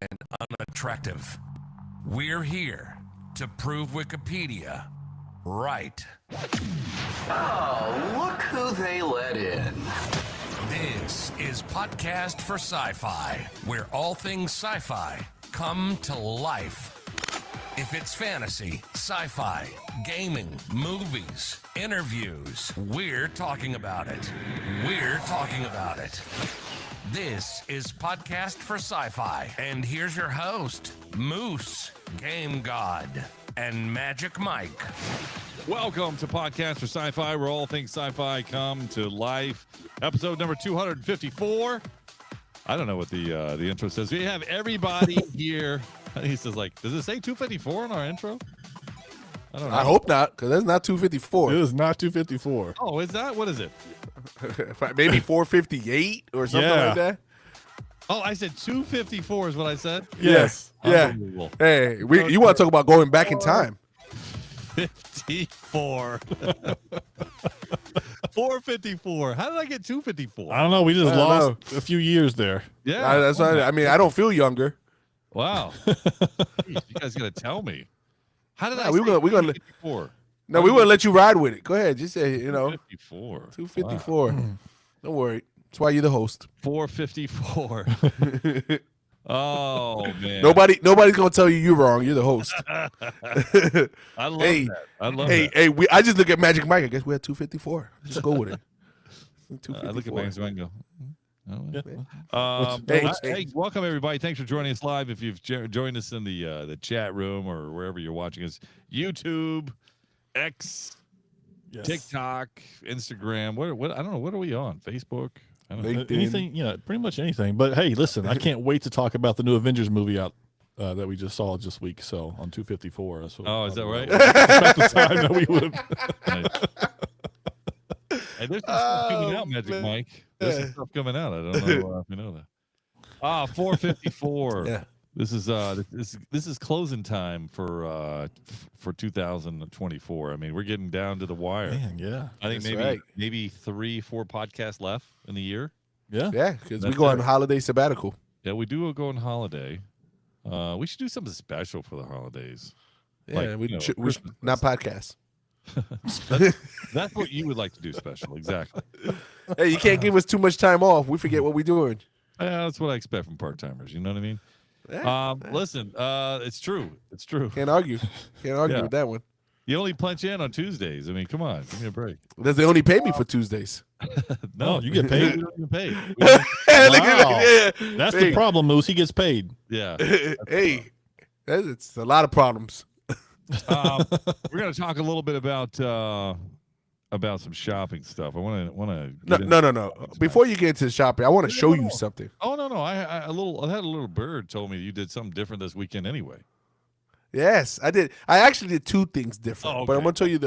and unattractive. We're here to prove Wikipedia right. Oh, look who they let in. This is Podcast for Sci-Fi, where all things sci-fi come to life. If it's fantasy, sci-fi, gaming, movies, interviews, we're talking about it. We're talking about it. This is Podcast for Sci-Fi, and here's your host, Moose, Game God, and Magic Mike. Welcome to Podcast for Sci-Fi, where all things sci-fi come to life. Episode number 254. I don't know what the intro says. We have everybody here. He says, like, does it say 254 in our intro? I don't know. I hope not, because that's not 254. It is not 254. Oh, is that? What is it? Maybe 458 or something like that. Oh, I said 254 is what I said? Yes. Yeah. Hey, you want to talk about going back in time? 54. 454. How did I get 254? I don't know. We just I don't lost a few years there. Yeah. That's why. I mean, I don't feel younger. Wow. Jeez, you guys got to tell me. How did I we say gonna 254? No, we want to let you ride with it. Go ahead. Just say, 254. 254. Don't worry. That's why you're the host. 454. Oh man. Nobody's gonna tell you you're wrong. You're the host. I love Hey, that. I love that. I just look at Magic Mike. I guess we're at 254. Just go with it. I look at Bangs and go. Hey. Welcome everybody. Thanks for joining us live. If you've joined us in the chat room or wherever you're watching us, YouTube, X, Yes. TikTok, Instagram. What? I don't know. What are we on? Facebook. I don't know. Anything, pretty much anything. But hey, listen, I can't wait to talk about the new Avengers movie out that we just saw this week. So on 254. That's what Oh, is that right? About the time that we would. Hey, there's some stuff coming out, Magic Mike. There's some stuff coming out. I don't know if you know that. 454. Yeah. This is closing time for 2024. I mean, we're getting down to the wire. Man, yeah. I think maybe 3-4 podcasts left in the year. Yeah. Yeah, because we That's go on it. holiday sabbatical. Yeah, we do go on holiday. We should do something special for the holidays. Yeah, Like, we Christmas. not podcast. That's what you would like to do special. Exactly. Hey, you can't give us too much time off. We forget what we're doing. Yeah, that's what I expect from part-timers. You know what I mean? Yeah, Listen, it's true. It's true. can't argue. Can't argue Yeah. with that one. You only punch in on Tuesdays. I mean, come on, give me a break. Does they only pay me for Tuesdays? No, you get paid? We don't even pay. Look at Wow. that. That's Hey. the problem, Moose. He gets paid. Yeah. Hey, it's a lot of problems. We're gonna talk a little bit about some shopping stuff. I want to. No. Before you get into the shopping, I want to show you something. Oh no. I had a little bird told me you did something different this weekend anyway. Yes, I did. I actually did two things different, Oh, but I'm okay. gonna tell you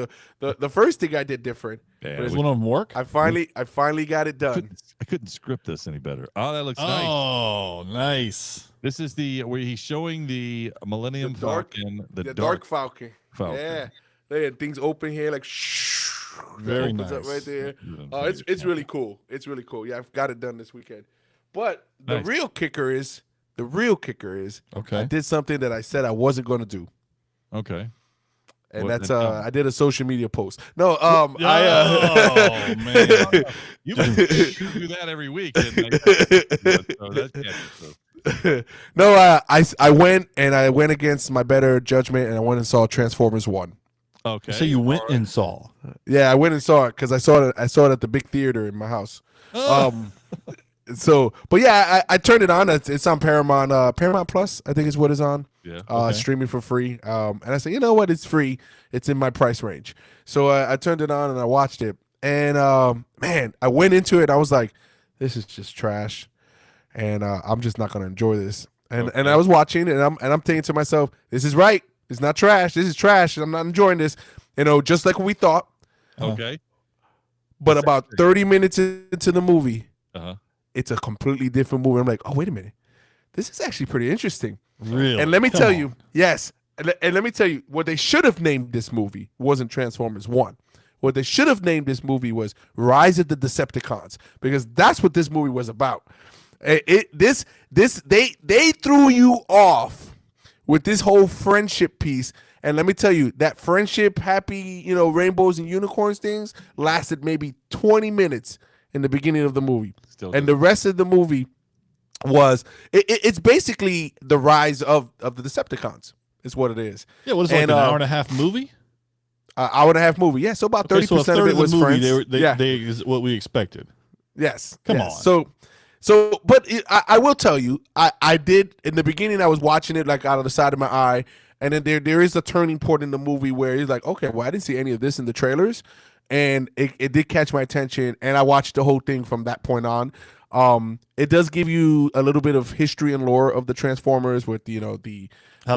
the first thing I did different. Yeah, Does one of them work? I finally got it done. I couldn't script this any better. Oh, that looks nice. Oh, nice. This is where he's showing the Millennium The dark- Falcon, The Dark Falcon. Falcon. Yeah, they had things open here like shh. Very opens up nice. right there. It's really cool. It's really cool. Yeah, I've got it done this weekend. But the Nice. real kicker is, I Okay. did something that I said I wasn't going to do. Okay. And What- that's I did a social media post. No, Oh, man. You do that every week. And so that can't be true. no, I went against my better judgment and I went and saw Transformers 1. Okay. So you went and saw. Yeah, I went and saw it because I saw it at the big theater in my house. But yeah, I turned it on. It's on Paramount Plus, I think is what it's on. Yeah. Okay. Streaming for free. And I said, you know what? It's free. It's in my price range. So I turned it on and I watched it. And man, I went into it. I was like, this is just trash, and I'm just not gonna enjoy this. And I was watching, and I'm thinking to myself, this is right. It's not trash. This is trash. And I'm not enjoying this. Just like we thought. Okay. But about 30 minutes into the movie, Uh-huh. it's a completely different movie. I'm like, oh, wait a minute. This is actually pretty interesting. Really? And let me Come tell on. you, yes. And let me tell you, what they should have named this movie wasn't Transformers 1. What they should have named this movie was Rise of the Decepticons, because that's what this movie was about. They threw you off with this whole friendship piece. And let me tell you, that friendship, happy, rainbows and unicorns things lasted maybe 20 minutes in the beginning of the movie. And the rest of the movie was, it's basically the rise of the Decepticons, is what it is. Yeah, what is it, like an hour and a half movie? Hour and a half movie. Yeah, so about 30% of it was movie, friends. They is what we expected. Yes. Come on. But I will tell you, I did, in the beginning, I was watching it like out of the side of my eye. And then there is a turning point in the movie where he's like, okay, well, I didn't see any of this in the trailers. And it did catch my attention. And I watched the whole thing from that point on. It does give you a little bit of history and lore of the Transformers with, how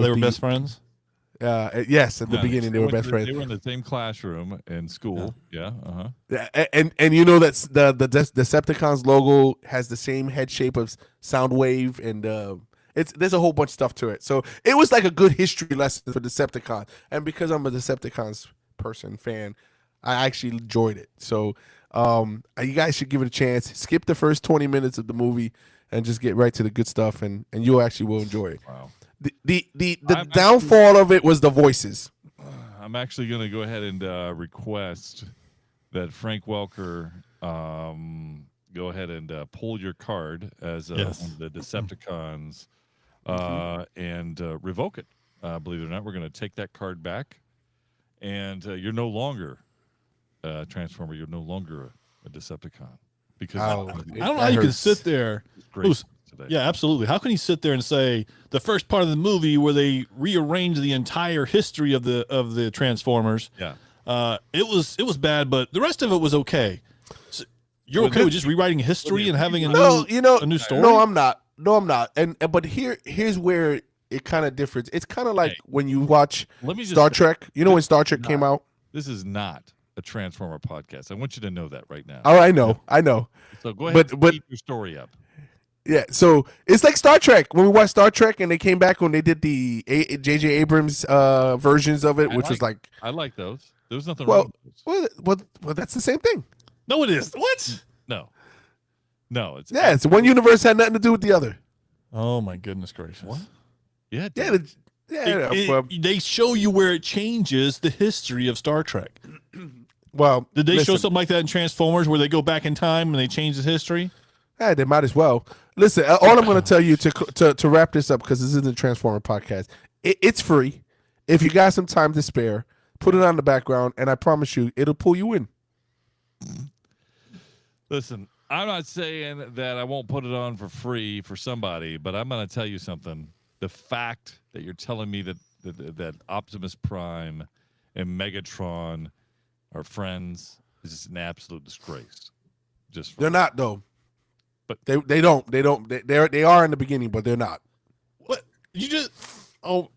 they were best friends. Yes, at the beginning they were best friends. They were in the same classroom in school. Yeah. And you know that the Decepticons logo has the same head shape of Soundwave, and there's a whole bunch of stuff to it. So it was like a good history lesson for Decepticons. And because I'm a Decepticons fan, I actually enjoyed it. So you guys should give it a chance. Skip the first 20 minutes of the movie and just get right to the good stuff, and you actually will enjoy it. Wow. The downfall of it was the voices. I'm actually going to go ahead and request that Frank Welker go ahead and pull your card as one of the Decepticons and revoke it. Believe it or not, we're going to take that card back, and you're no longer a Transformer. You're no longer a Decepticon. Because I don't know how you can sit there. Yeah, absolutely. How can you sit there and say the first part of the movie where they rearranged the entire history of the Transformers? Yeah, it was bad, but the rest of it was okay. So you're okay with just rewriting history and having a new story? No, I'm not. But here's where it kind of differs. It's kind of like when you watch Star Trek. You know when Star Trek came out? This is not a Transformer podcast. I want you to know that right now. Oh, I know. So go ahead and keep your story up. Yeah, so it's like Star Trek. When we watched Star Trek and they came back when they did the J.J. Abrams versions of it, was like... I like those. There was nothing wrong with those. Well, that's the same thing. No, it is. What? No. It's it's one universe had nothing to do with the other. Oh, my goodness gracious. What? Yeah. They show you where it changes the history of Star Trek. Well, did they show something like that in Transformers where they go back in time and they change the history? Yeah, they might as well. Listen, all I'm going to tell you to wrap this up, because this isn't a Transformer podcast, it's free. If you got some time to spare, put it on the background, and I promise you, it'll pull you in. Listen, I'm not saying that I won't put it on for free for somebody, but I'm going to tell you something. The fact that you're telling me that Optimus Prime and Megatron are friends is just an absolute disgrace. They're not, though. But they are in the beginning, but they're not. What you just? Oh,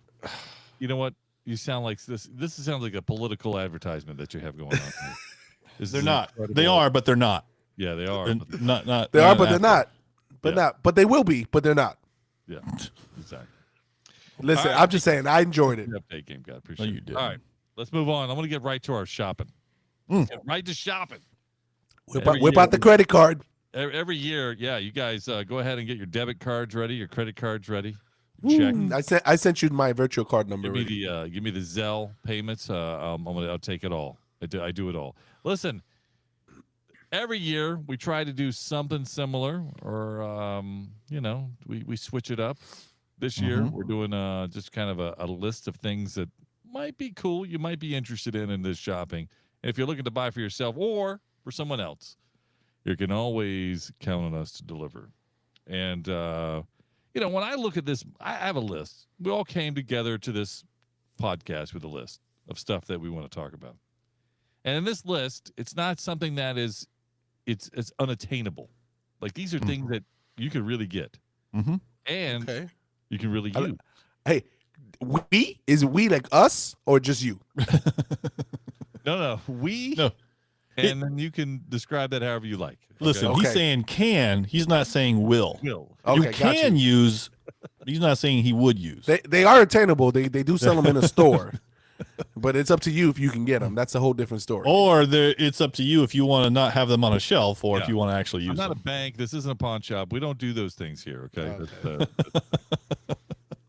you know what? You sound like this. This sounds like a political advertisement that you have going on here. They're not. They are, but they're not. Yeah, they are. Not. They are, but they're not. But not. But they will be, but they're not. Yeah, exactly. Listen, I'm just saying, I enjoyed it. Update game, God, appreciate you did. All right, let's move on. I'm going to get right to our shopping. Get right to shopping. Whip out the credit card. Every year, you guys go ahead and get your debit cards ready, your credit cards ready. Check. I sent you my virtual card number. Give me the Zelle payments. I'll take it all. I do it all. Listen, every year we try to do something similar, or we switch it up. This year we're doing just kind of a list of things that might be cool, you might be interested in this shopping. And if you're looking to buy for yourself or for someone else, you can always count on us to deliver. And, when I look at this, I have a list. We all came together to this podcast with a list of stuff that we want to talk about. And in this list, it's not something that it's unattainable. Like, these are things that you can really get. And you can really use. Hey, is we like us or just you? No, we. No. And then you can describe that however you like. Listen, he's saying can. He's not saying will. Okay, you can use. He's not saying he would use. They are attainable. They do sell them in a store. But it's up to you if you can get them. That's a whole different story. Or it's up to you if you want to not have them on a shelf or if you want to actually use them. I'm not a bank. This isn't a pawn shop. We don't do those things here, okay?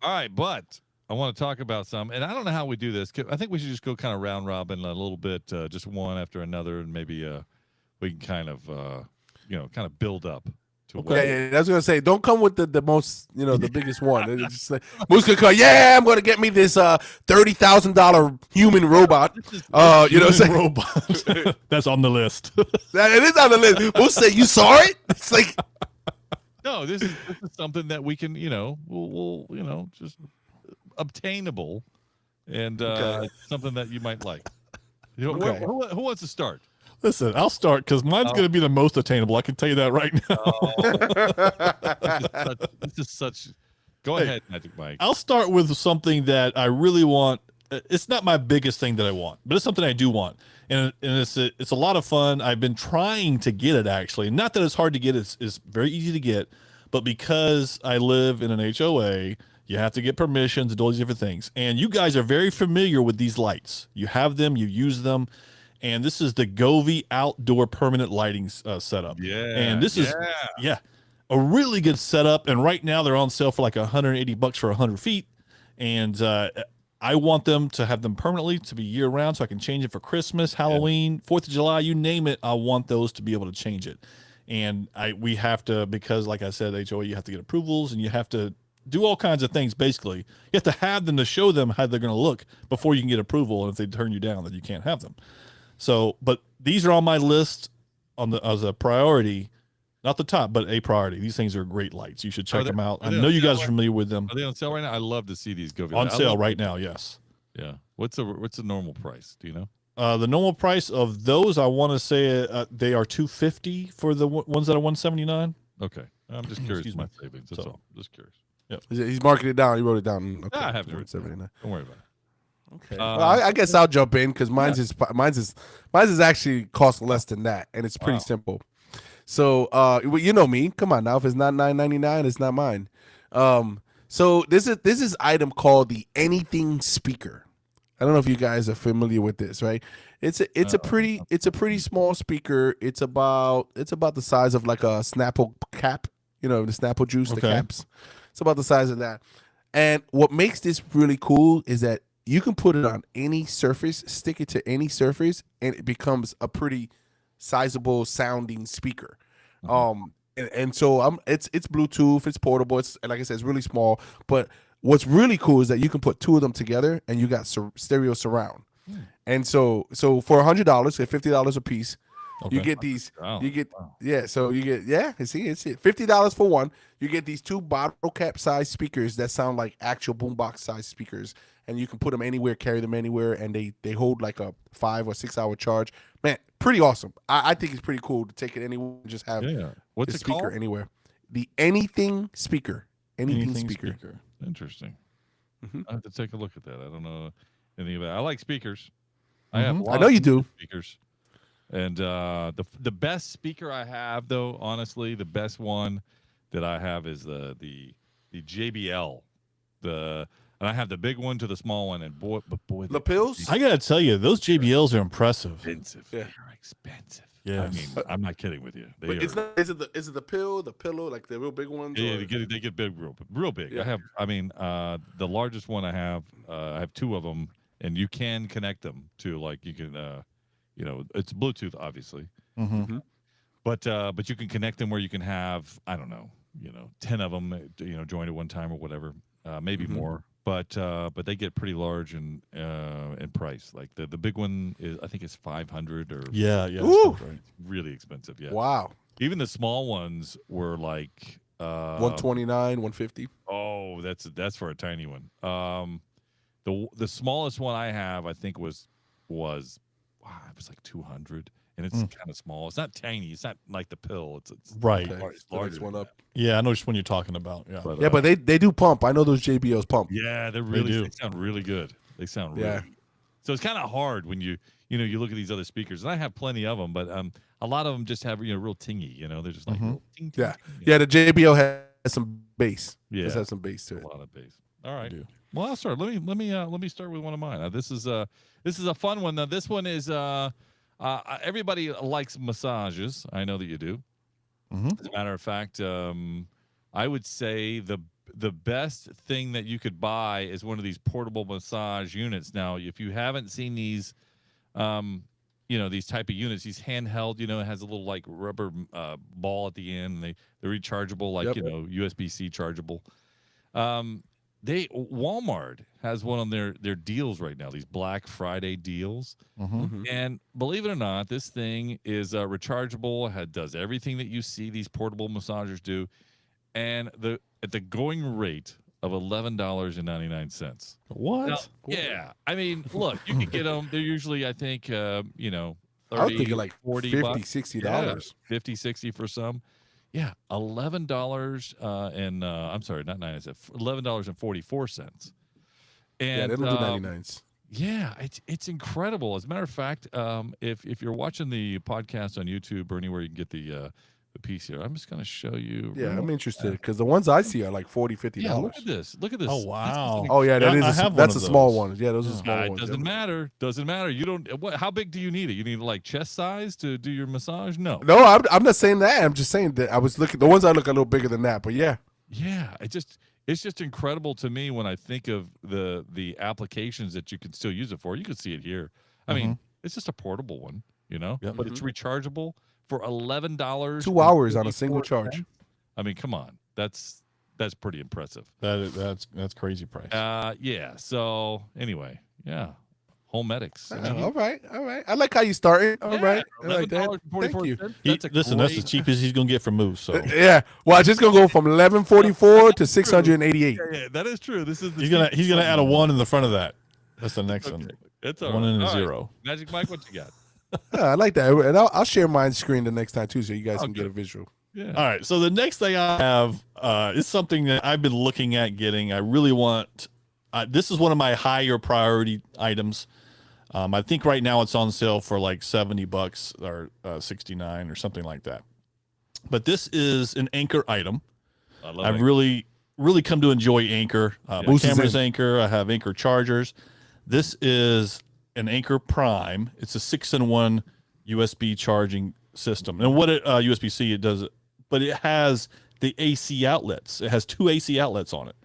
All right, but I want to talk about some, and I don't know how we do this. I think we should just go kind of round robin a little bit, just one after another, and maybe we can kind of build up to Okay, I was gonna say, don't come with the most, the biggest one. It's just like, Moose gonna come, I'm gonna get me this $30,000 human robot. Robot. That's on the list. It is on the list. Moose say, you saw it? It's like, no, this is something that we can, we'll just obtainable, and something that you might like. Who wants to start? Listen, I'll start because mine's going to be the most attainable. I can tell you that right now. This is such. Go ahead, Magic Mike. I'll start with something that I really want. It's not my biggest thing that I want, but it's something I do want, and it's a lot of fun. I've been trying to get it actually. Not that it's hard to get. It's very easy to get, but because I live in an HOA, you have to get permissions and all these different things. And you guys are very familiar with these lights. You have them. You use them. And this is the Govee outdoor permanent lighting setup. Yeah. And this is a really good setup. And right now they're on sale for like $180 for 100 feet. And I want them to have them permanently to be year round, so I can change it for Christmas, Halloween, 4th of July, you name it. I want those to be able to change it. And we have to, because like I said, HOA, you have to get approvals and you have to do all kinds of things. Basically, you have to have them to show them how they're going to look before you can get approval. And if they turn you down, then you can't have them. So, but these are on my list as a priority, not the top, but a priority. These things are great lights. You should check them out. I know you guys are familiar with them. Are they on sale right now? I love to see these Govee on sale right now. Yes. Yeah. What's the normal price? Do you know? The normal price of those, I want to say they are $250 for the ones that are $179. Okay. I'm just curious. Excuse my savings. That's all. Just curious. Yep. He's marking it down. He wrote it down. Okay. I have it. Don't worry about it. Okay. Well, I guess I'll jump in because mine's is actually cost less than that, and it's pretty simple. So, you know me. Come on now. If it's not $9.99, it's not mine. So this is item called the Anything Speaker. I don't know if you guys are familiar with this, right? It's a pretty small speaker. It's about the size of like a Snapple cap. The Snapple juice, the caps. It's about the size of that. And what makes this really cool is that you can put it on any surface, stick it to any surface, and it becomes a pretty sizable sounding speaker. And so it's Bluetooth, it's portable, it's, like I said, it's really small. But what's really cool is that you can put two of them together and you got stereo surround. And so for $100, $50 a piece, you get these. So you get see it's $50 for one. You get these two bottle cap size speakers that sound like actual boombox size speakers, and you can put them anywhere, carry them anywhere, and they hold like a 5 or 6 hour charge. Man, pretty awesome. I think it's pretty cool to take it anywhere and just have what's the it speaker called? Anywhere. The Anything Speaker. Anything speaker. Interesting. Mm-hmm. I have to take a look at that. I don't know anything about it. I like speakers. I have. I know you do. Speakers. And the best speaker I have, though, honestly, the best one that I have is the JBL. And I have the big one to the small one, and boy, lapels. I gotta tell you, those JBLs are impressive. Expensive. Yeah. They're expensive. Yeah. I mean, I'm not kidding with you. Is it the pillow, like the real big ones? Yeah, they get big, real big. Yeah. The largest one I have 2 of them, and you can connect them to, like, you can. It's Bluetooth, obviously. Mm-hmm. But you can connect them where you can have, I don't know, 10 of them, joined at one time or whatever, maybe more. But they get pretty large in price. Like the big one is, I think it's $500 or yeah. Ooh. Right. It's really expensive. Yeah. Wow. Even the small ones were like $129, $150. Oh, that's for a tiny one. The smallest one I have, I think was it was like $200, and it's kind of small. It's not tiny. It's not like the pill. It's right. Okay. It's larger Next one up. Yeah, I know which one you're talking about. Yeah, but they do pump. I know those JBLs pump. Yeah, they sound really good. They sound really good. So it's kind of hard when you look at these other speakers, and I have plenty of them, but a lot of them just have real tingy. They're just like real ting, ting, ting, Yeah. The JBL has some bass. Yeah, it has some bass to it. A lot of bass. All right. do. Well, I'll start. Let me start with one of mine. This is a fun one. Now, this one is everybody likes massages. I know that you do. Mm-hmm. As a matter of fact, I would say the best thing that you could buy is one of these portable massage units. Now, if you haven't seen these, these type of units, these handheld, it has a little like rubber ball at the end. And they're rechargeable, like USB-C chargeable. Walmart has one on their deals right now, these Black Friday deals. Mm-hmm. And believe it or not, this thing is rechargeable, does everything that you see these portable massagers do, and at the going rate of $11.99. What? Now, yeah, I mean, look, you can get them. They're usually, I think, 30, I was thinking like 40 $50, bucks. $60. Yeah, 50, 60 for some. Yeah, $11 and I'm sorry, not 9 cents, $11.44. And Yeah, they don't do 99s. yeah, it's incredible. As a matter of fact, if you're watching the podcast on YouTube or anywhere you can get the piece here, I'm just going to show you. Yeah, I'm interested because the ones I see are like $40, $50. Yeah, look at this. Look at this. Oh, wow. Oh yeah, Yeah, I have one that's of a small those. one. Yeah, those are small It ones. doesn't matter. Doesn't matter. You don't. How big do you need it? You need like chest size to do your massage? No. No, I'm not saying that. I'm just saying that I was looking. The ones I look a little bigger than that, but yeah. Yeah, it's just incredible to me when I think of the applications that you can still use it for. You can see it here. I mean, it's just a portable one, Yep. but it's rechargeable for $11. 2 hours on a single charge. I mean, come on, that's pretty impressive. That's crazy price. Yeah. So anyway, yeah, Home Medics. I mean, All right. I like how you started. All yeah, right, I like that. $11.44. Thank you. That's as cheap as he's gonna get from Moose. So Yeah, well, it's just gonna go from 1144 to 688. Yeah, that is true. This is he's gonna add a 1 in the front of that. That's the next one. It's all 1 right. and a All right. 0. Magic Mike, what you got? I like that, and I'll share my screen the next time too, so you guys can Okay. get a visual. Yeah. All right. So the next thing I have is something that I've been looking at getting. I really want. This is one of my higher priority items. I think right now it's on sale for like $70 or 69 or something like that. But this is an Anchor item. I love I've it. really come to enjoy Anchor. My Moose is camera's in. Anchor. I have Anchor chargers. This is an Anchor Prime. It's a 6-in-1 USB charging system. And what USB-C it does, but it has the AC outlets. It has 2 AC outlets on it.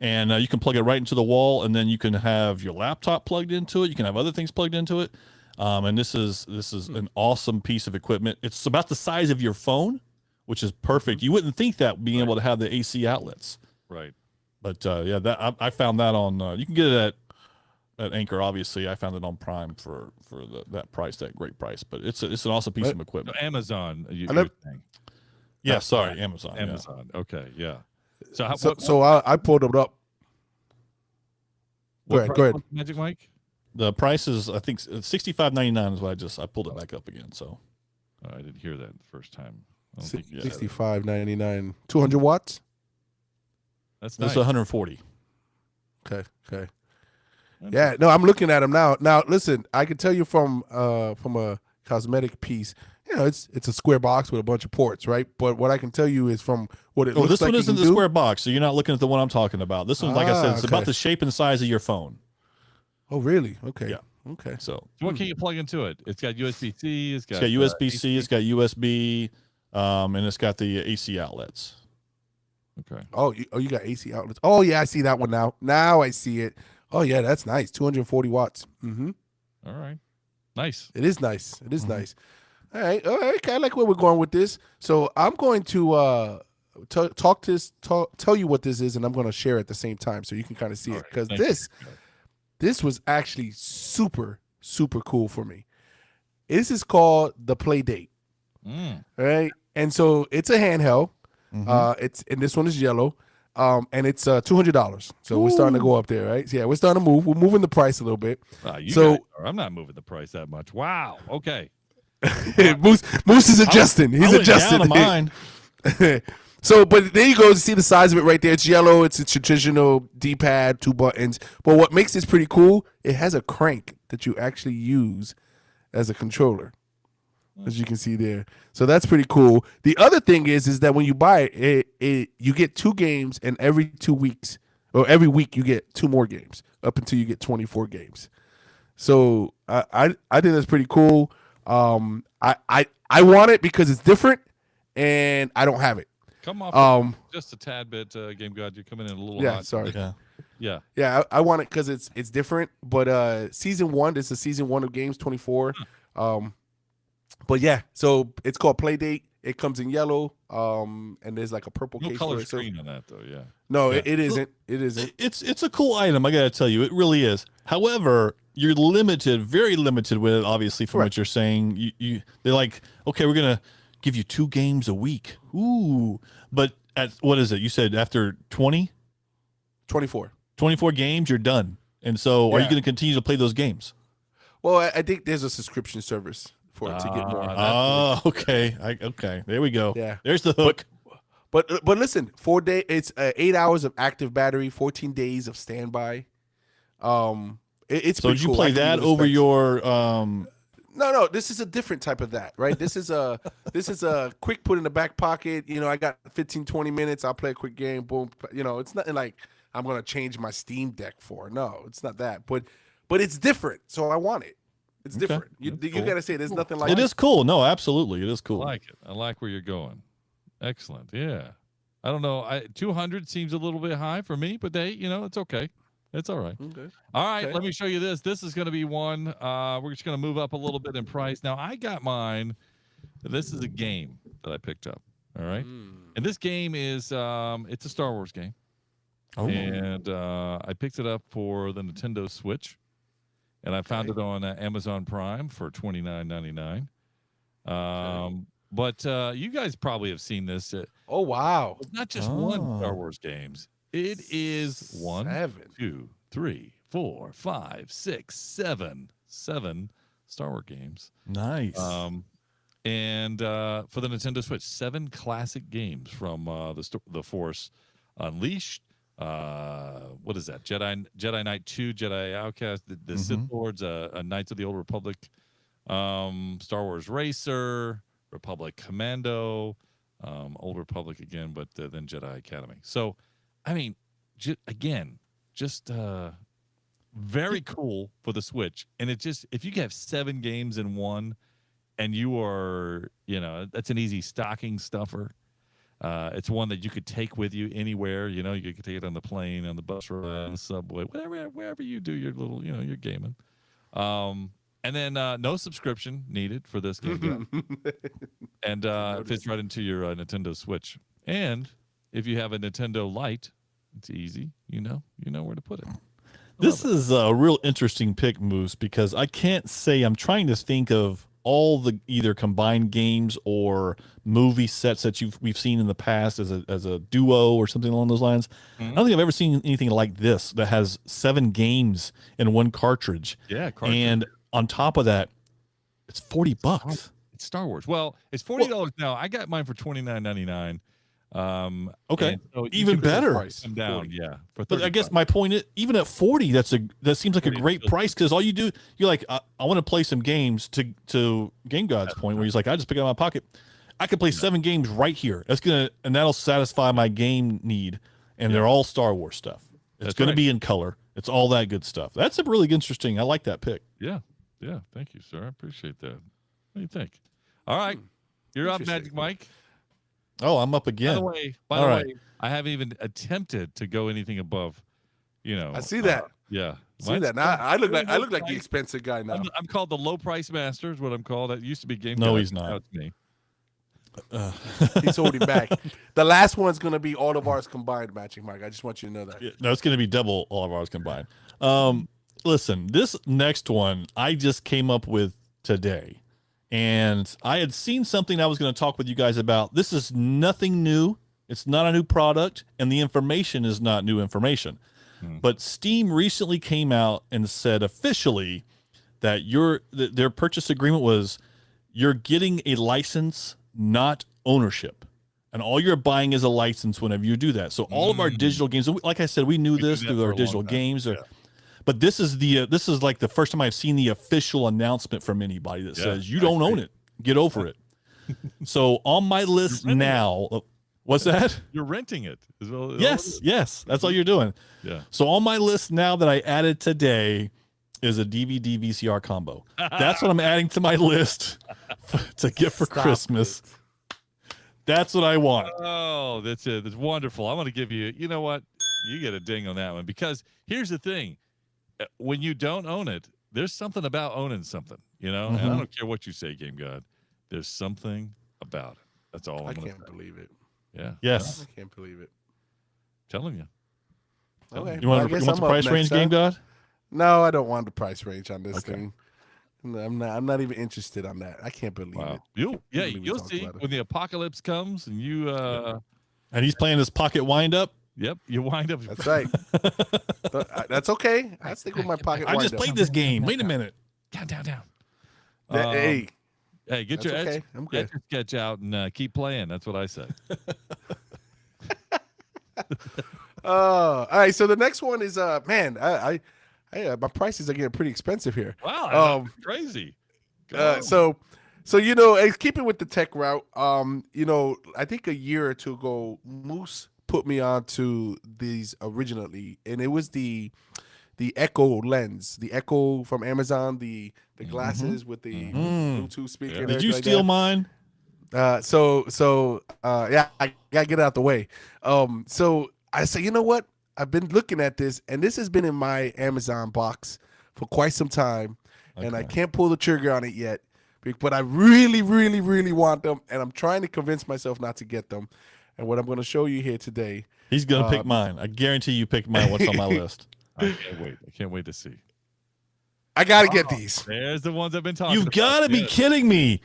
And you can plug it right into the wall, and then you can have your laptop plugged into it. You can have other things plugged into it. And this is an awesome piece of equipment. It's about the size of your phone, which is perfect. You wouldn't think that being able to have the AC outlets. Right. But that I found that on. You can get it at Anchor. Obviously, I found it on Prime for that price, that great price. But it's an awesome piece of So equipment. Amazon. I love- You're saying. Yeah, sorry, Amazon. yeah. Amazon. Okay. Yeah. So how, So I pulled it up. what go ahead, price go ahead. was Magic Mike? The price is, I think, $65.99 is what I pulled it back up again. So Oh, I didn't hear that the first time. I don't think, 65.99, 200 watts. that's that's nice. 140. Okay. Yeah, no, I'm looking at them now. Now, listen, I can tell you from a cosmetic piece, it's a square box with a bunch of ports, right? But what I can tell you is from what it Oh, looks this like one you isn't can the do- square box, so you're not looking at the one I'm talking about. This one, like I said, it's okay. about the shape and size of your phone. Oh, really? Okay. Yeah. Okay. So So what can you plug into it? It's got USB-C. It's got USB-C, it's got USB, and it's got the AC outlets. Okay. Oh, you got AC outlets. Oh, yeah, I see that one now. Now I see it. Oh, yeah, that's nice. 240 watts. Mm-hmm. All right. Nice. It is nice. It is nice. All right. Okay, I like where we're going with this. So I'm going to tell you what this is, and I'm going to share at the same time so you can kind of see it. Because Thank you. this was actually super, super cool for me. This is called the Play Date. Mm. All right. And so it's a handheld. And this one is yellow. And it's $200. So we're starting to go up there, right? So yeah, we're starting to move. We're moving the price a little bit. So I'm not moving the price that much. Wow. Okay. Moose is adjusting. He's I went adjusting. down to mine. So, but there you go. See the size of it right there. It's yellow. It's a traditional D-pad, 2 buttons. But what makes this pretty cool, it has a crank that you actually use as a controller, as you can see there. So that's pretty cool. The other thing is that when you buy it, you get 2 games, and every 2 weeks or every week you get 2 more games up until you get 24 games. So I think that's pretty cool. I want it because it's different, and I don't have it. Come off just a tad bit, Game God. You're coming in a little hot. Sorry. Yeah. I want it because it's different. But season 1, this is season 1 of games 24. But yeah, so it's called Playdate. It comes in yellow, and there's like a purple No case color for it. screen on that though. Yeah. No, Yeah. it isn't. It isn't. It's a cool item. I gotta tell you, it really is. However, you're limited, very limited with it. Obviously, from what you're saying, they're like, okay, we're gonna give you 2 games a week. Ooh, but at what is it? You said after 24 games, you're done. And so, are you going to continue to play those games? Well, I think there's a subscription service for it to get more. Oh, okay. Okay. There we go. Yeah. There's the hook. But listen, 4 days. It's 8 hours of active battery, 14 days of standby. It's So pretty did you cool. play that over your? No. This is a different type of that, right? This is a quick put in the back pocket. You know, I got 15, 20 minutes. I'll play a quick game. Boom. You know, it's nothing like I'm gonna change my Steam Deck for. No, it's not that. But it's different. So I want it. It's different. You gotta say there's nothing like it. It is cool. No, absolutely, it is cool. I like it. I like where you're going. Excellent. Yeah. I don't know. 200 seems a little bit high for me, but it's okay. It's all right. Okay. All right. Let me show you this. This is going to be one. We're just going to move up a little bit in price. Now, I got mine. This is a game that I picked up. All right. And this game is it's a Star Wars game. Oh. And I picked it up for the Nintendo Switch. And I found it on Amazon Prime for $29.99. But you guys probably have seen this. Oh, wow. It's not just one Star Wars games. It is 1, 2, 3, 4, 5, 6, 7 Star Wars games. Nice. And for the Nintendo Switch, 7 classic games from the Force Unleashed. What is that? Jedi Knight 2, Jedi Outcast, the Sith Lords, Knights of the Old Republic, Star Wars Racer, Republic Commando, Old Republic again, but then Jedi Academy. So, I mean, just very cool for the Switch. And if you have 7 games in one, and you are, that's an easy stocking stuffer. It's one that you could take with you anywhere. You could take it on the plane, on the bus ride, on the subway, wherever you do your little, your gaming. And then no subscription needed for this game. And it fits right into your Nintendo Switch. And if you have a Nintendo Lite, it's easy. You know where to put it. This is a real interesting pick, Moose, because I can't say I'm trying to think of all the either combined games or movie sets that we've seen in the past as a duo or something along those lines. I don't think I've ever seen anything like this that has 7 games in one cartridge. Yeah, and on top of that, it's $40. It's Star Wars. Well, it's $40 now. I got mine for $29.99. Okay, so even better. Come down, yeah. But I guess my point is, even at 40, that seems like a great price, because all you do, you're like, I want to play some games. To Game God's point, where he's like, I just pick it out of my pocket. I can play 7 games right here. And that'll satisfy my game need. And they're all Star Wars stuff. It's going to be in color. It's all that good stuff. That's a really interesting. I like that pick. Yeah. Thank you, sir. I appreciate that. What do you think? All right, you're up, Magic Mike. Oh, I'm up again. By the way, I haven't even attempted to go anything above, I see that. Yeah. See that. Now I look like the expensive guy now. I'm called the low price master is what I'm called. That used to be Game No, God. he's not. Now it's me. He's holding back. The last one's going to be all of ours combined, Magic Mike. I just want you to know that. No, it's going to be double all of ours combined. Listen, this next one I just came up with today. And I had seen something I was going to talk with you guys about. This is nothing new. It's not a new product, and the information is not new information. But Steam recently came out and said officially that their purchase agreement was you're getting a license, not ownership. And all you're buying is a license whenever you do that. So all of our digital games, like I said, we knew this through our digital games. But this is like the first time I've seen the official announcement from anybody that says you don't own it. Get over it. So on my list now, What's that? You're renting it. Yes. That's all you're doing. Yeah. So on my list now that I added today is a DVD VCR combo. That's what I'm adding to my list to get for Stop Christmas. it. That's what I want. Oh, that's it. That's wonderful. I'm going to give you, you know what? You get a ding on that one because here's the thing. When you don't own it, there's something about owning something, you know? And I don't care what you say, Game God. There's something about it. That's all I I'm going to can't say. believe it. Yeah. Yes. I can't believe it. Telling you. Okay. You well, I want guess the I'm up price next, range, huh? Game God? No, I don't want the price range on this Okay. thing. I'm not even interested on that. I can't believe it. You'll We talked see about it. when the apocalypse comes and you And he's playing his pocket wind up. yep, you wind up. That's right. That's okay. I stick with my pocket. I just wind-up. played this game. Wait a minute. Down. Hey, Hey, get that's your okay. I'm good. get your sketch out and keep playing. That's what I say. All right. So the next one is man, I my prices are getting pretty expensive here. Wow, that's crazy. So you know, keeping with the tech route, you know, I think a year or two ago, Moose put me onto these originally, and it was the Echo lens, the Echo from Amazon, the glasses with the Bluetooth speaker. Yeah. and Did you everything like steal that. mine? Yeah, I gotta get it out the way. So I say, you know what? I've been looking at this, and this has been in my Amazon box for quite some time, and I can't pull the trigger on it yet. But I really, really, really want them, and I'm trying to convince myself not to get them. And what I'm going to show you here today, He's going to pick mine. I guarantee you pick mine. What's on my list? I can't wait to see. I got to get these. There's the ones I've been talking You've about. got to be Yes. kidding me,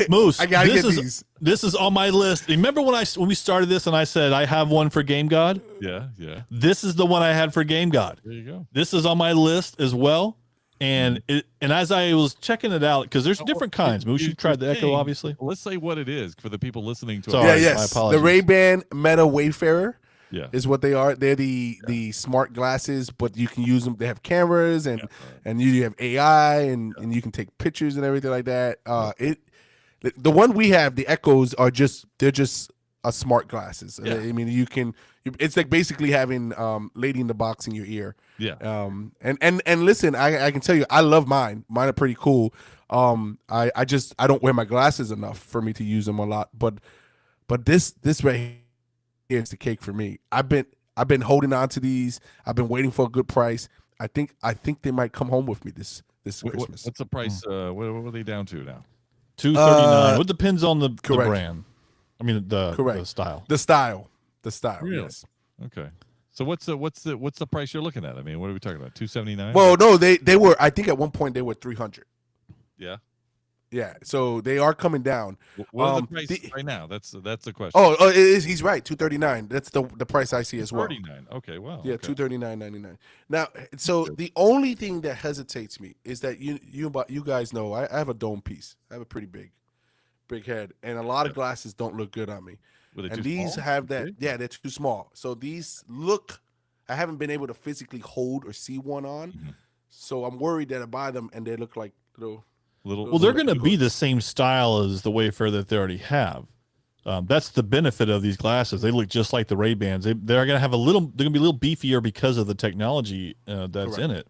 Moose. I gotta this get is, these. This is on my list. Remember when we started this and I said I have one for Game God? Yeah. This is the one I had for Game God. There you go. This is on my list as well. And as I was checking it out, because there's different kinds. Moose, you tried the Echo, obviously. Let's say what it is for the people listening to Sorry. it. Yeah, my yes. apologies. The Ray-Ban Meta Wayfarer Yeah. is what they are. They're the smart glasses, but you can use them. They have cameras and you have AI and you can take pictures and everything like that. The one we have, the Echoes are just smart glasses. Yeah. I mean, it's like basically having Lady in the Box in your ear. Yeah. And listen, I can tell you, I love mine. Mine are pretty cool. I don't wear my glasses enough for me to use them a lot. But this right here is the cake for me. I've been holding on to these. I've been waiting for a good price. I think they might come home with me this Christmas. What's the price? What are they down to now? $239. Well, it depends on the brand. I mean the style. The style. Really? Yes. Okay. So what's the price you're looking at? I mean, what are we talking about? $279? Well, no, they were. I think at one point they were 300. Yeah. Yeah. So they are coming down. What is the price right now? That's the question. Oh, he's right. 239. That's the price I see as well. 39. Okay. Wow. Yeah, okay. $239.99. Now, so the only thing that hesitates me is that you guys know I have a dome piece. I have a pretty big head, and a lot of glasses don't look good on me. Were they And too these small? have that. Big? Yeah, they're too small. So these look. I haven't been able to physically hold or see one on. Mm-hmm. So I'm worried that I buy them and they look like little. Well, they're going to be the same style as the Wayfarer that they already have. That's the benefit of these glasses. They look just like the Ray-Bans. They're going to have they're going to be a little beefier because of the technology that's Correct. in it.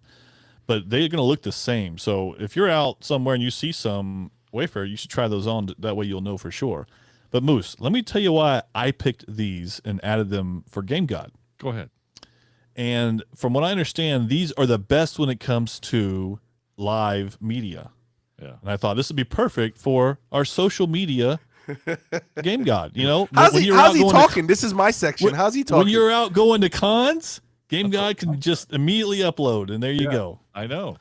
But they're going to look the same. So if you're out somewhere and you see some Wayfarer, you should try those on. That way you'll know for sure. But Moose, let me tell you why I picked these and added them for Game God. Go ahead. And from what I understand, these are the best when it comes to live media. Yeah. And I thought this would be perfect for our social media Game God. You know, How's when he you're out going to- talking? This is my section. How's he talking? When you're out going to cons, Game God can just immediately upload, and there you go. I know.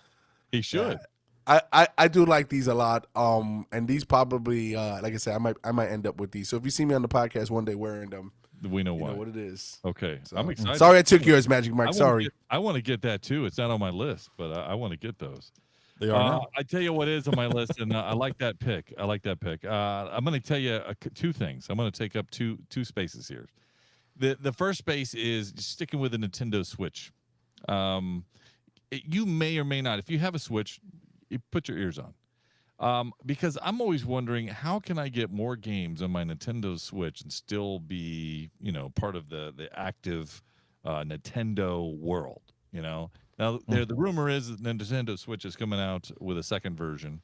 He should. I do like these a lot. And these probably, like I said, I might end up with these. So if you see me on the podcast one day wearing them, We know you why. know what it is. Okay. So, I'm excited. Sorry I took yours, Magic Mike. Sorry. I want to get that too. It's not on my list, but I want to get those. They are now. I tell you what is on my list, and I like that pick. I'm going to tell you two things. I'm going to take up two spaces here. The first space is sticking with the Nintendo Switch. You may or may not, if you have a Switch, you put your ears on. Because I'm always wondering, how can I get more games on my Nintendo Switch and still be, part of the active Nintendo world? Now the rumor is that Nintendo Switch is coming out with a second version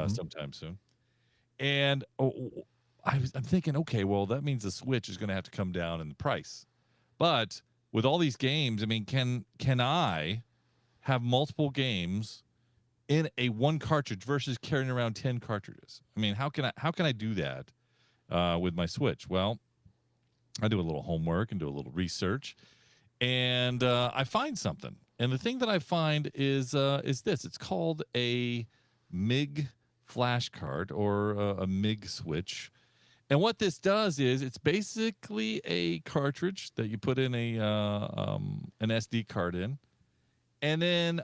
sometime soon, and I'm thinking, okay, well that means the Switch is going to have to come down in the price, but with all these games, I mean, can I have multiple games in a one cartridge versus carrying around 10 cartridges? I mean, how can I do that with my Switch? Well, I do a little homework and do a little research, and I find something. And the thing that I find is this. It's called a MIG flash card, or a MIG switch. And what this does is it's basically a cartridge that you put in an SD card in, and then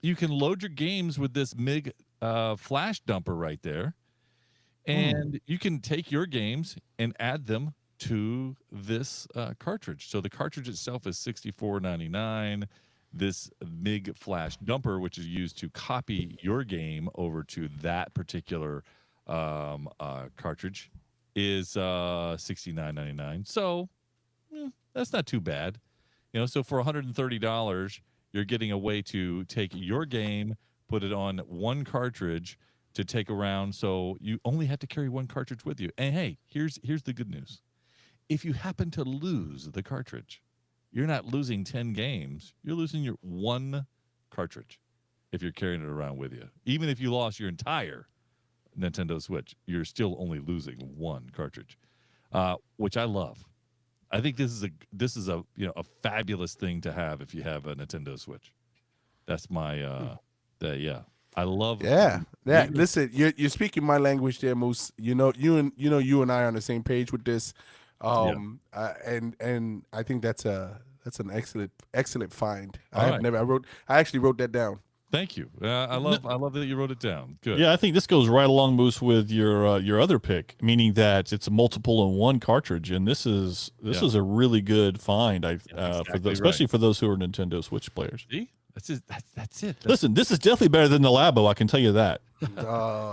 you can load your games with this MIG flash dumper right there, and you can take your games and add them to this cartridge. So the cartridge itself is $64.99. This MIG flash dumper, which is used to copy your game over to that particular cartridge, is $69.99. So that's not too bad. So for $130, you're getting a way to take your game, put it on one cartridge to take around. So you only have to carry one cartridge with you. And hey, here's the good news. If you happen to lose the cartridge, you're not losing 10 games. You're losing your one cartridge if you're carrying it around with you. Even if you lost your entire Nintendo Switch, you're still only losing one cartridge, which I love. I think this is a a fabulous thing to have if you have a Nintendo Switch. That's my I love. Yeah. Listen, you're speaking my language there, Moose. You and I are on the same page with this. And I think that's an excellent find. I actually wrote that down. Thank you. I love that you wrote it down. Good. Yeah, I think this goes right along, Moose, with your other pick, meaning that it's a multiple in one cartridge, and this is a really good find. Especially for those who are Nintendo Switch players. See, that's it. Listen, this is definitely better than the Labo. I can tell you that.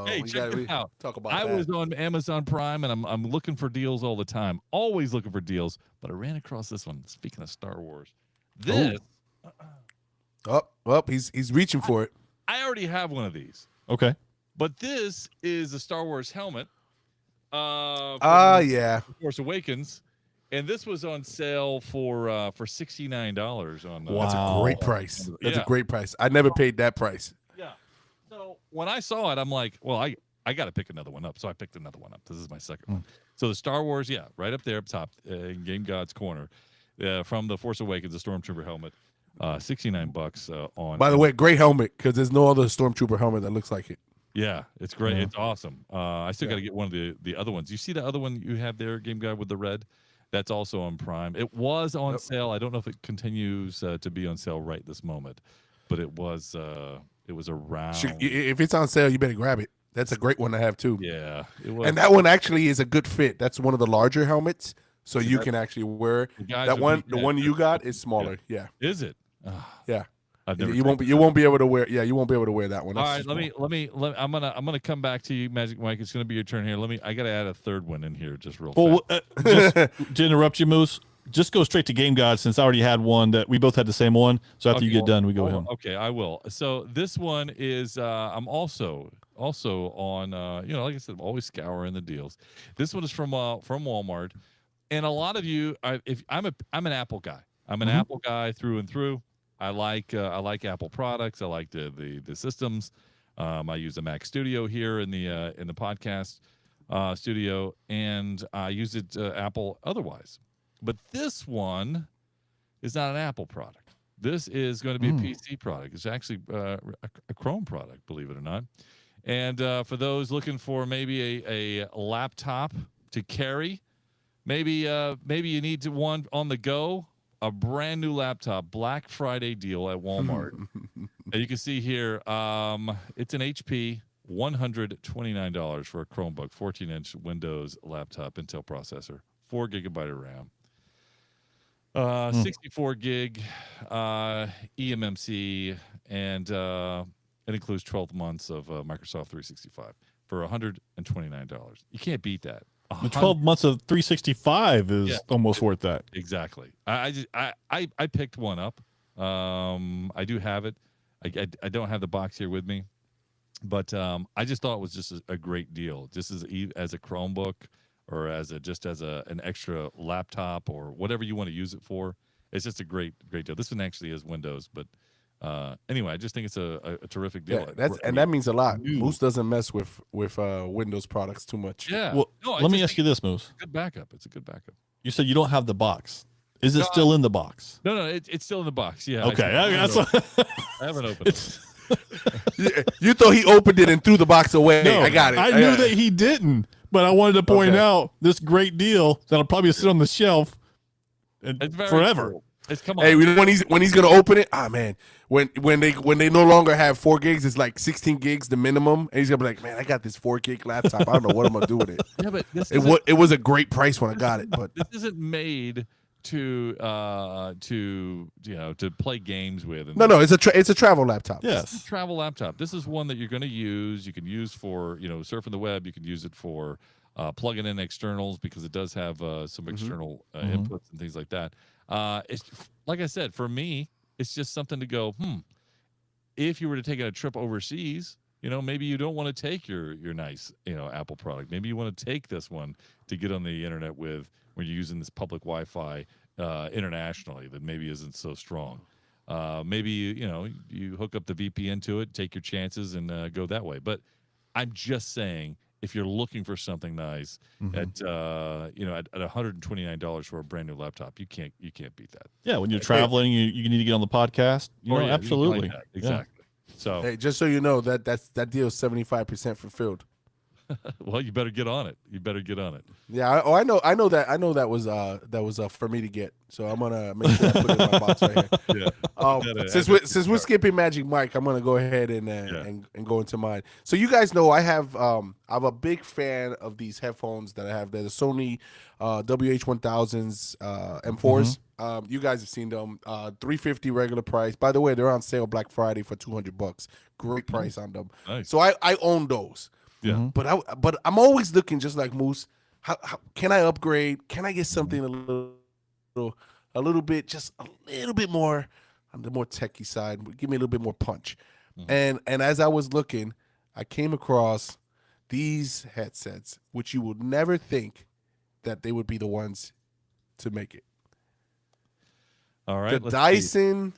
Hey, check it out. Talk about I that. was on Amazon Prime, and I'm looking for deals all the time. Always looking for deals, but I ran across this one. Speaking of Star Wars, this. He's reaching for it. I already have one of these. Okay. But this is a Star Wars helmet. Yeah. Force Awakens. And this was on sale for $69 on Wow. That's a great price. That's a great price. I never paid that price. Yeah. So when I saw it, I'm like, well, I got to pick another one up. So I picked another one up. This is my second one. So the Star Wars, right up there up top, in Game God's corner, from the Force Awakens, the Stormtrooper helmet. $69 on. By the way, great helmet, because there's no other Stormtrooper helmet that looks like it. Yeah, it's great. It's awesome. I still got to get one of the other ones. You see the other one you have there, Game Guy, with the red? That's also on Prime. It was on sale. I don't know if it continues to be on sale right this moment, but it was around. If it's on sale, you better grab it. That's a great one to have too. Yeah, it was. And that one actually is a good fit. That's one of the larger helmets, so you can actually wear that one. The one you got is smaller. Yeah. Is it? Yeah. You won't be able to wear. Yeah, you won't be able to wear that one. All right, let me. I'm gonna come back to you, Magic Mike. It's gonna be your turn here. I gotta add a third one in here, just real fast. Just to interrupt you, Moose, just go straight to Game God, since I already had one that we both had the same one. So after you get done, we go with him. Okay, I will. So this one is. I'm also on. Like I said, I'm always scouring the deals. This one is from Walmart, and a lot of you. I'm an Apple guy. I'm an Apple guy through and through. I like Apple products. I like the systems. I use a Mac Studio here in the podcast studio, and I use it Apple otherwise. But this one is not an Apple product. This is going to be a PC product. It's actually a Chrome product, believe it or not. And for those looking for maybe a laptop to carry, maybe you need one on the go. A brand new laptop, Black Friday deal at Walmart. And you can see here, it's an HP, $129 for a Chromebook, 14-inch Windows laptop, Intel processor, 4 gigabyte of RAM, 64 gig eMMC, and It includes 12 months of Microsoft 365 for $129. You can't beat that. The 12 months of 365 is almost worth that. Exactly. I picked one up. I do have it. I don't have the box here with me, but I just thought it was just a great deal. Just as a Chromebook or as an extra laptop or whatever you want to use it for. It's just a great deal. This one actually is Windows, but anyway, I just think it's a terrific deal. Yeah, that means a lot. Moose doesn't mess with Windows products too much. Yeah. Well, let me ask you this, Moose. Good backup. It's a good backup. You said you don't have the box. Is it still in the box? No, it's still in the box. Yeah. Okay. I haven't opened it. You thought he opened it and threw the box away. No, I got it. I knew that he didn't, but I wanted to point out this great deal that'll probably sit on the shelf forever. Cool. It's come on. Hey, when he's gonna open it, man. When they no longer have 4 gigs, it's like 16 gigs the minimum, and he's gonna be like, man, I got this 4 gig laptop. I don't know what I'm gonna do with it. Yeah, but it was a great price when I got it, but this isn't made to play games with. No, it's a travel laptop. Yes, it's a travel laptop. This is one that you're going to use. You can use for surfing the web. You can use it for plugging in externals because it does have some external inputs and things like that. It's like I said, for me, it's just something to go. If you were to take a trip overseas, maybe you don't want to take your nice Apple product. Maybe you want to take this one to get on the internet with when you're using this public Wi-Fi internationally that maybe isn't so strong. Maybe you hook up the VPN to it, take your chances, and go that way. But I'm just saying, if you're looking for something nice at $129 for a brand new laptop, you can't beat that. Yeah, when you're traveling, you need to get on the podcast. Absolutely, exactly. Yeah. So, hey, just so you know, that deal is 75% fulfilled. Well, you better get on it. Yeah. I know that was for me to get. So I'm gonna make sure I put it in my box right here. Yeah. Since we're skipping Magic Mike, I'm gonna go ahead and go into mine. So you guys know I'm a big fan of these headphones that I have. They're the Sony WH-1000s M4s. You guys have seen them. $350 regular price. By the way, they're on sale Black Friday for $200. Great price on them. Nice. So I own those. Yeah. But I'm always looking, just like Moose. How can I upgrade? Can I get something a little bit, just a little bit more on the more techie side? Give me a little bit more punch. And as I was looking, I came across these headsets, which you would never think that they would be the ones to make it. All right. Dyson.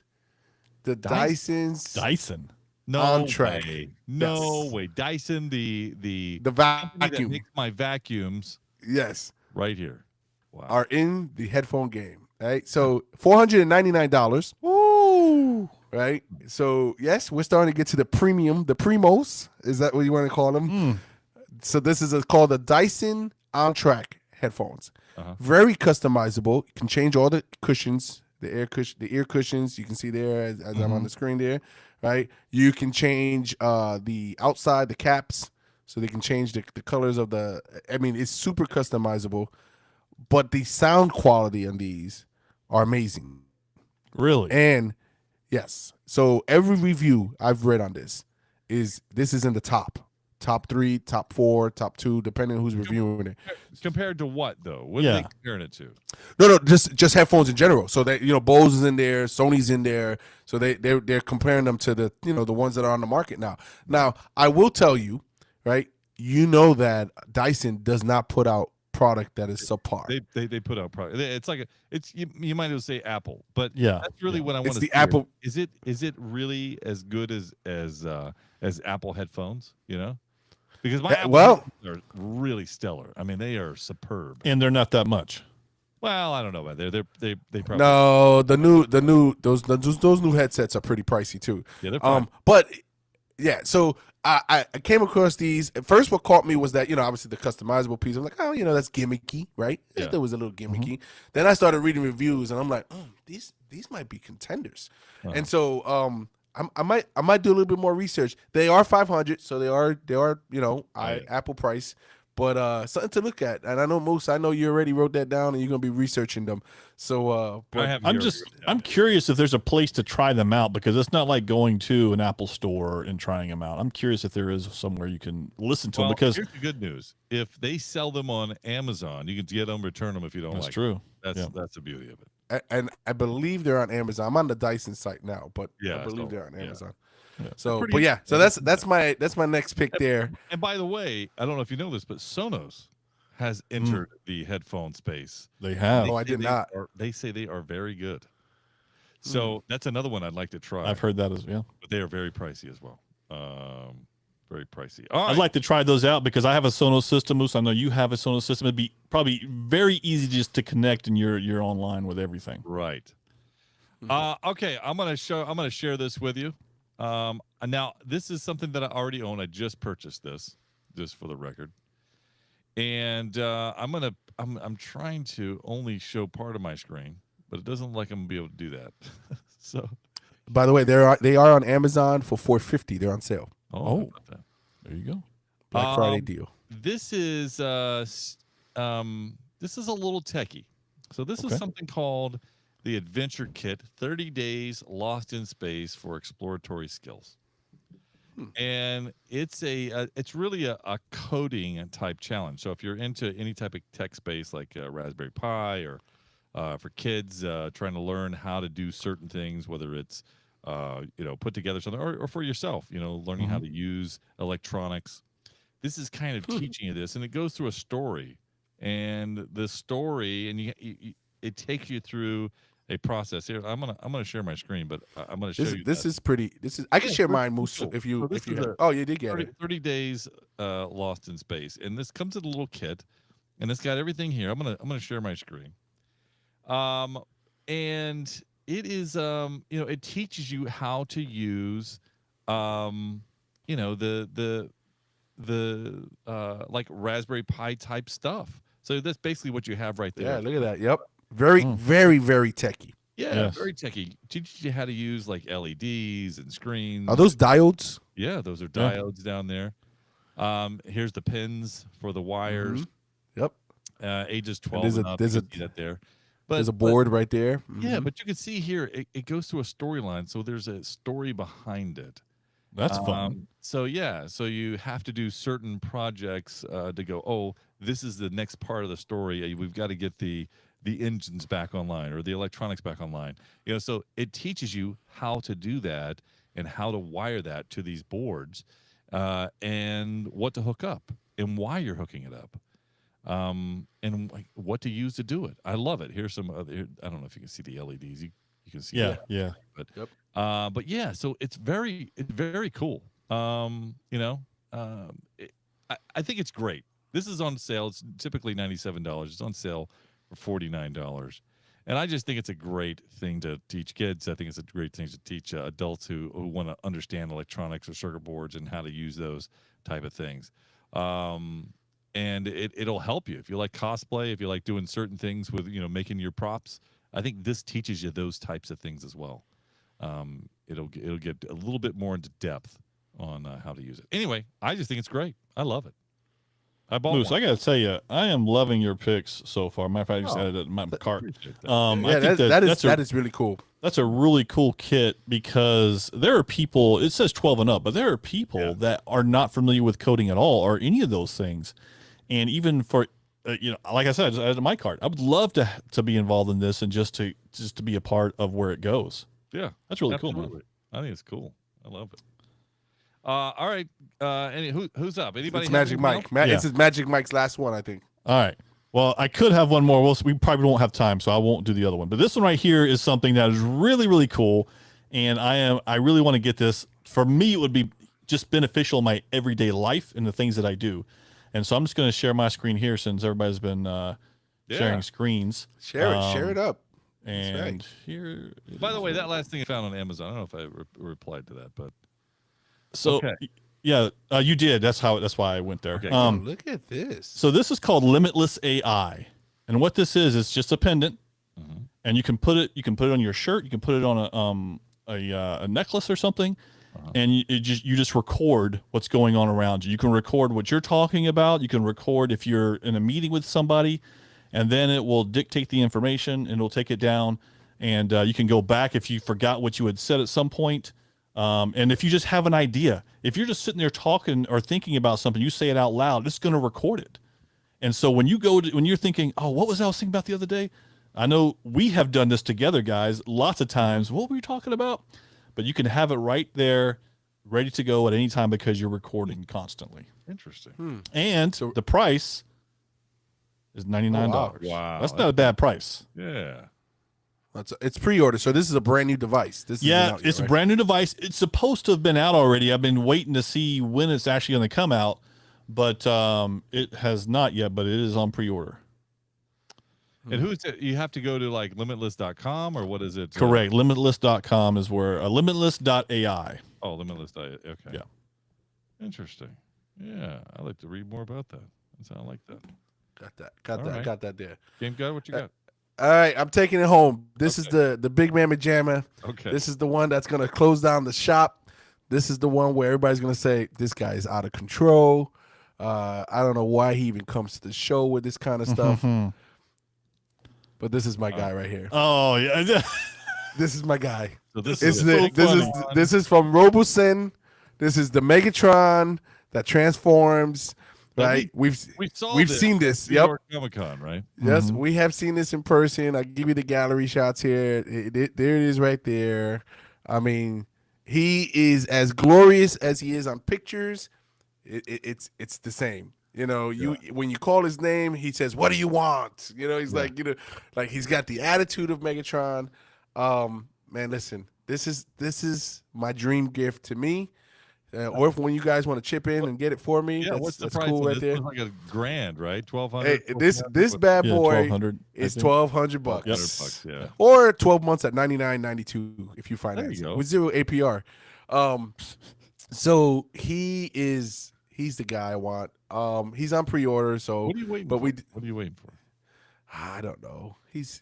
No OnTrack. way. No way. Dyson, the vacuum that makes my vacuums. Yes. Right here. Wow. Are in the headphone game. Right. So $499. Woo! Right. So yes, we're starting to get to the premium, the primos. Is that what you want to call them? So this is called the Dyson OnTrack headphones. Very customizable. You can change all the cushions, the ear cushions. You can see there as I'm on the screen there. Right, you can change the outside, the caps, so they can change the colors of the. I mean, it's super customizable, but the sound quality on these are amazing. Really? And yes, so every review I've read on this is in the top 3, top 4, top 2, depending on who's reviewing it. Compared to what though? What are they comparing it to? No, just headphones in general. So that Bose is in there, Sony's in there. So they're comparing them to the the ones that are on the market now. Now I will tell you, right? That Dyson does not put out product that is subpar. They put out product. It's like you might as well say Apple, but that's really what I want to. It's the Apple. Is it really as good as Apple headphones? Because my Apple headphones are really stellar. I mean, they are superb, and they're not that much. Well, I don't know about that. They probably no. Those new headsets are pretty pricey too. Yeah, they're but yeah. So I came across these. At first, what caught me was that obviously the customizable piece. I'm like, oh, that's gimmicky, right? Yeah. There was a little gimmicky. Then I started reading reviews, and I'm like, these might be contenders. And so I might do a little bit more research. They are $500, so they are Apple price. But something to look at. And I know Moose, I know you already wrote that down and you're gonna be researching them. So but I'm curious if there's a place to try them out, because it's not like going to an Apple store and trying them out. I'm curious if there is somewhere you can listen to them, because here's the good news: if they sell them on Amazon, you can get them, return them if you don't like. That's true. That's the beauty of it. and I believe they're on Amazon. I'm on the Dyson site now, but Yeah, I believe so, they're on Amazon. Yeah. So, but yeah, so that's my next pick there. And by the way, I don't know if you know this, but Sonos has entered the headphone space. They have. Oh, I did not. They say they are very good. So that's another one I'd like to try. I've heard that as well. But they are very pricey as well. Very pricey. I'd like to try those out because I have a Sonos system, Moose. I know you have a Sonos system. It'd be probably very easy just to connect, and you're online with everything. Right. Okay, I'm gonna share this with you. Now this is something that I already own. I just purchased this, just for the record. And I'm trying to only show part of my screen, but it doesn't look like I'm gonna be able to do that. So, By the way, they are on Amazon for $4.50. They're on sale. oh, There you go. Black Friday deal. this is a little techie. So this is something called the Adventure Kit: 30 Days Lost in Space for Exploratory Skills. And it's really a coding type challenge. So if you're into any type of tech space like Raspberry Pi, or for kids trying to learn how to do certain things, whether it's put together something, or for yourself, learning how to use electronics, this is kind of teaching you this, and it goes through a story, and the story, and it takes you through a process. Here, I'm gonna share my screen, but I'm gonna show you. This is pretty. I can share mine, Moose, cool. if you So have. Oh, you did get 30 days lost in space, and this comes in a little kit, and it's got everything here. I'm gonna share my screen. And it is it teaches you how to use the like Raspberry Pi type stuff. So that's basically what you have right there. Yeah, look at that. Yep. Very, very, very techy. Yeah, Yes. very techy. Teaches you how to use like LEDs and screens. Are those diodes? Yeah, those are diodes down there. Here's the pins for the wires. Yep. Ages 12 there's and a- up. there's You a- can see that there. There's a board right there. Yeah, Mhm. but you can see here it goes through a storyline, so there's a story behind it. That's fun. So you have to do certain projects to go, oh, this is the next part of the story. We've got to get the engines back online, or the electronics back online. So it teaches you how to do that, and how to wire that to these boards, and what to hook up, and why you're hooking it up, and like what to use to do it. I love it. Here's some other. I don't know if you can see the LEDs. You can see. Yeah, that. yeah. But yeah, so it's very cool. I think it's great. This is on sale. It's typically $97. It's on sale for $49. And I just think it's a great thing to teach kids. I think it's a great thing to teach adults who want to understand electronics or circuit boards and how to use those type of things. And it'll help you if you like cosplay, if you like doing certain things with, making your props. I think this teaches you those types of things as well. It'll get a little bit more into depth on how to use it. Anyway, I just think it's great. I love it. I bought Moose, one. I gotta tell you, I am loving your picks so far. Matter of fact, I just added it in my cart. Appreciate that. I think that is really cool. that's a really cool kit, because there are people, it says 12 and up, but there are people that are not familiar with coding at all, or any of those things. And even for, like I said, I just added my cart. I would love to be involved in this, and just to be a part of where it goes. Yeah, That's really cool, man. absolutely. I think it's cool. I love it. All right. Who's up? Anybody? It's have Magic anything Mike. else? This is Magic Mike's last one, I think. All right. Well, I could have one more. We probably won't have time, so I won't do the other one. But this one right here is something that is really, really cool, and I really want to get this. For me, it would be just beneficial in my everyday life and the things that I do. And so I'm just going to share my screen here, since everybody's been sharing screens. Share it up. And right. here. By the way, that last thing I found on Amazon, I don't know if I replied to that, but So okay. yeah, you did. That's why I went there. Okay. Look at this. So this is called Limitless AI, and what this is just a pendant, and you can put it on your shirt. You can put it on a necklace or something, and you just record what's going on around you. You can record what you're talking about. You can record if you're in a meeting with somebody, and then it will dictate the information and it'll take it down. And you can go back if you forgot what you had said at some point. And if you just have an idea, if you're just sitting there talking or thinking about something, you say it out loud, it's going to record it. And so when you're thinking, oh, what was I was thinking about the other day? I know we have done this together, guys, lots of times. What were you talking about? But you can have it right there, ready to go at any time because you're recording constantly. Interesting. And the price is $99. Wow. That's not a bad price. Yeah. It's pre-order, so this is a brand new device. This isn't out yet, it's right? a brand new device. It's supposed to have been out already. I've been waiting to see when it's actually going to come out, but it has not yet, but it is on pre-order. And who's it? You have to go to like limitless.com or what is it? Correct. Limitless.com is where limitless.ai. Oh, limitless.ai. Okay. Yeah. Interesting. Yeah. I'd like to read more about that. That sounds like that. Got that there. Game guy, what you got? All right, I'm taking it home. This is the big mamma jamma. Okay. This is the one that's gonna close down the shop. This is the one where everybody's gonna say this guy is out of control. I don't know why he even comes to the show with this kind of stuff. But this is my guy right here. Oh yeah. This is my guy. So this This is is from Robosen. This is the Megatron that transforms. Right, we've seen this. New Yep, York Comic-Con, right? yes, we have seen this in person. I give you the gallery shots here. There it is, right there. I mean, he is as glorious as he is on pictures. It's the same. You know, when you call his name, he says, "What do you want?" You know, he's like, like he's got the attitude of Megatron. Man, listen, this is my dream gift to me. Or if when you guys want to chip in and get it for me, What's the that's price? cool right there. Like $1,000, right? 1,200. Hey, this bad boy 1,200, is $1,200 bucks. $1,200, yeah. Or 12 months at $99.92 if you finance it go. with 0 APR. So he's the guy I want. He's on pre-order. So What are you waiting but for? we What are you waiting for? I don't know. He's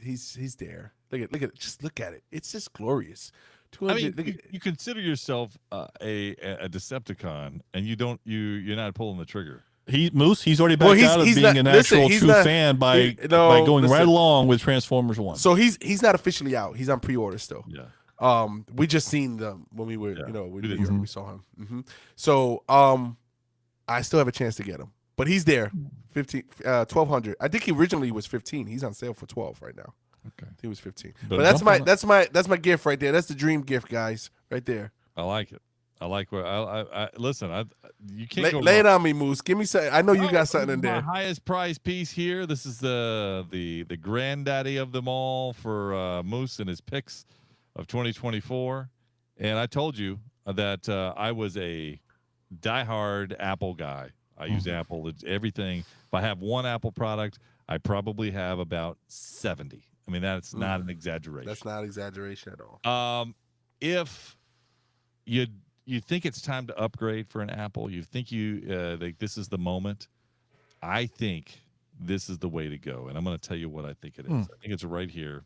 there. Look at it. Just look at it. It's just glorious. 200. I mean, look at, you consider yourself a Decepticon, and you're not pulling the trigger. He's already backed out of being an actual true fan by going right along with Transformers 1. So he's not officially out. He's on pre-order still. Yeah. We just seen them when we were, we saw him. So, I still have a chance to get him, but he's there. 1,200. I think he originally was 15. He's on sale for 12 right now. Okay. He was 15. But that's my gift right there. That's the dream gift, guys, right there. I like it. I like what I listen. You can't go lay it wrong. on me, Moose. Give me something. I know you got something in there. My highest prize piece here. This is the granddaddy of them all for Moose and his picks of 2024. And I told you that I was a diehard Apple guy. I use Apple. It's everything. If I have one Apple product, I probably have about 70. I mean, that's not an exaggeration. That's not exaggeration at all. If you think it's time to upgrade for an Apple, you think this is the moment, I think this is the way to go. And I'm going to tell you what I think it is. I think it's right here.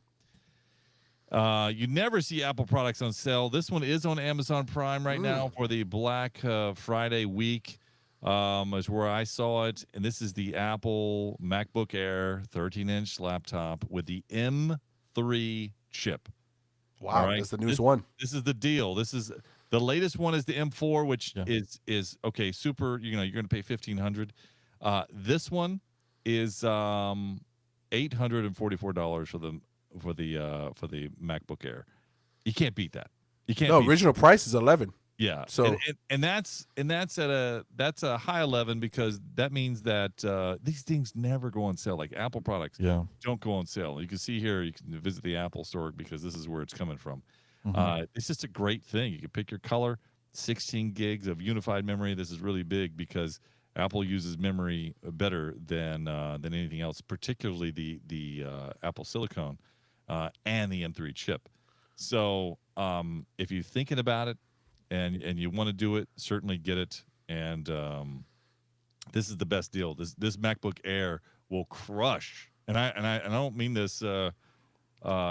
You never see Apple products on sale. This one is on Amazon Prime right now for the Black Friday week. Is where I saw it, and this is the Apple MacBook Air 13-inch laptop with the M3 chip. Wow, that's the newest one. This is the deal. This is the latest one is the M4, which is okay, super. You're going to pay $1,500. This one is $844 for the MacBook Air. You can't beat that. You can't. No, original price is 11. Yeah. So and that's at a high 11 because that means that these things never go on sale. Like Apple products don't go on sale. You can see here, you can visit the Apple store because this is where it's coming from. It's just a great thing. You can pick your color, 16 gigs of unified memory. This is really big because Apple uses memory better than anything else, particularly the Apple Silicon and the M3 chip. So if you're thinking about it, and you want to do it, certainly get it. And this is the best deal. This MacBook Air will crush. And I don't mean this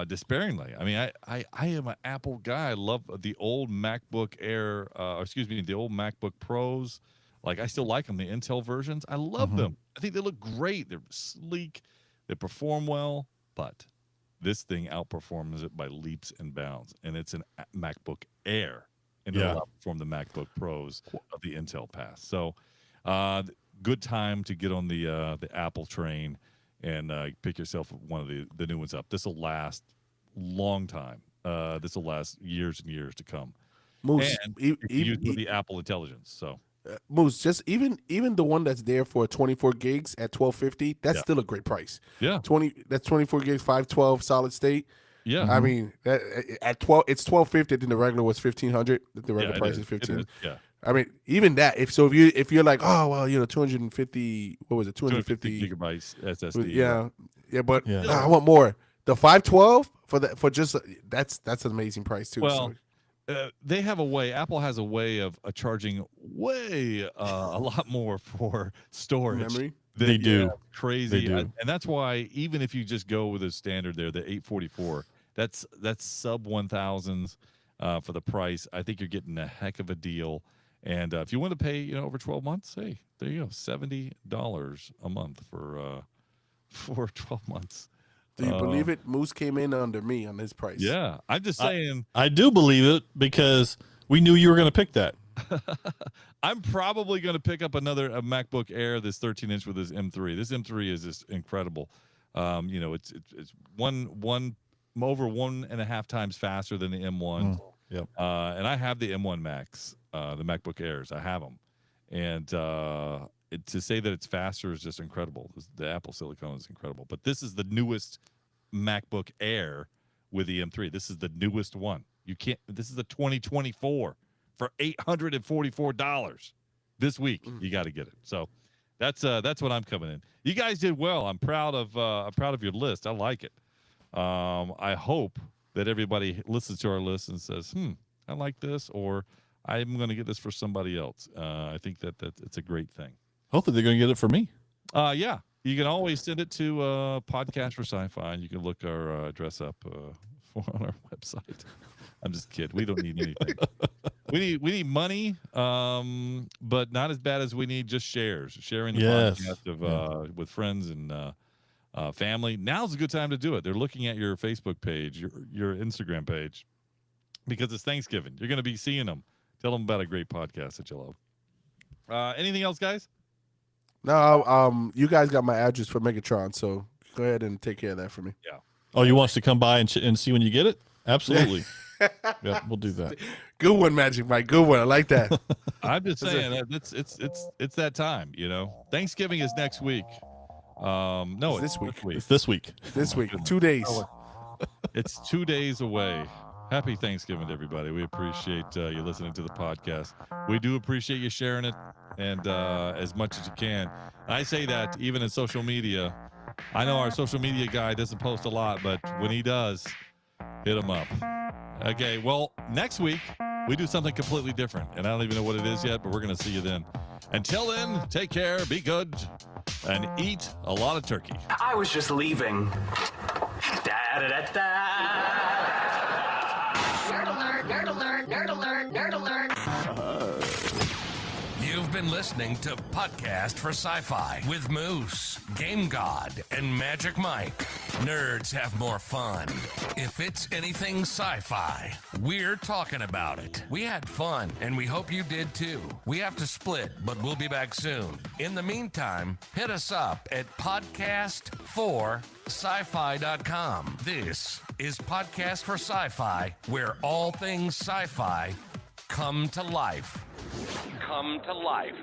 despairingly. I mean, I am an Apple guy. I love the old MacBook Air, the old MacBook Pros. Like, I still like them, the Intel versions. I love them. I think they look great. They're sleek. They perform well. But this thing outperforms it by leaps and bounds. And it's an MacBook Air. And it'll outperform the MacBook Pros of the Intel past. So, good time to get on the Apple train and pick yourself one of the new ones up. This will last long time. This will last years and years to come. Moose, And use the Apple Intelligence. So Moose, just even the one that's there for 24 gigs at $1,250, that's still a great price. Yeah, that's 24 gigs, 512 solid state. Yeah, I mean that at 12, it's $1,250. Then the regular was $1,500. The regular price is $1,500. Yeah. I mean, even that. If you're like, oh well, 250. What was it? 250 gigabytes SSD. Yeah. But I want more. The 512 for just that's an amazing price too. Well, they have a way. Apple has a way of charging way a lot more for storage. Memory. They do. Crazy. They do. And that's why even if you just go with a standard there, the 844, that's sub 1,000s for the price. I think you're getting a heck of a deal. And if you want to pay, over 12 months, hey, there you go, $70 a month for 12 months. Do you believe it? Moose came in under me on his price. Yeah, I'm just saying. I do believe it because we knew you were going to pick that. I'm probably going to pick up a MacBook Air, this 13-inch with this M3. This M3 is just incredible. It's over 1.5 times faster than the M1. Yep. And I have the M1 Max, the MacBook Airs. I have them, and to say that it's faster is just incredible. The Apple silicone is incredible. But this is the newest MacBook Air with the M3. This is the newest one. This is the 2024 for $844 this week. You got to get it. So that's what I'm coming in. You guys did well. I'm proud of your list. I like it. I hope that everybody listens to our list and says, I like this, or I'm going to get this for somebody else. I think that it's a great thing. Hopefully they're going to get it for me. Yeah. You can always send it to Podcast for Sci-Fi, and you can look our address up on our website. I'm just kidding. We don't need anything. We need money, but not as bad as we need just sharing the podcast with friends and family. Now's a good time to do it. They're looking at your Facebook page, your Instagram page, because it's Thanksgiving. You're going to be seeing them. Tell them about a great podcast that you love. Anything else, guys? No, you guys got my address for Megatron, so go ahead and take care of that for me. Yeah. Oh, you want us to come by and see when you get it? Absolutely. Yeah, we'll do that. Good one, Magic Mike. Good one. I like that. I'm just saying that it's that time. Thanksgiving is next week. No, it's this week. It's this week. This week. 2 days. It's 2 days away. Happy Thanksgiving to everybody. We appreciate you listening to the podcast. We do appreciate you sharing it and as much as you can. I say that even in social media. I know our social media guy doesn't post a lot, but when he does, hit him up. Okay, well, next week we do something completely different, and I don't even know what it is yet, but we're going to see you then. Until then, take care, be good, and eat a lot of turkey. I was just leaving. Da-da-da-da. Nerd alert, nerd alert, nerd alert, nerd alert. You've been listening to Podcast for Sci-Fi with Moose, Game God, and Magic Mike. Nerds have more fun. If it's anything sci-fi, we're talking about it. We had fun, and we hope you did too. We have to split, but we'll be back soon. In the meantime, hit us up at podcast4sci-fi.com. This is Podcast for Sci-Fi, where all things sci-fi come to life. Come to life.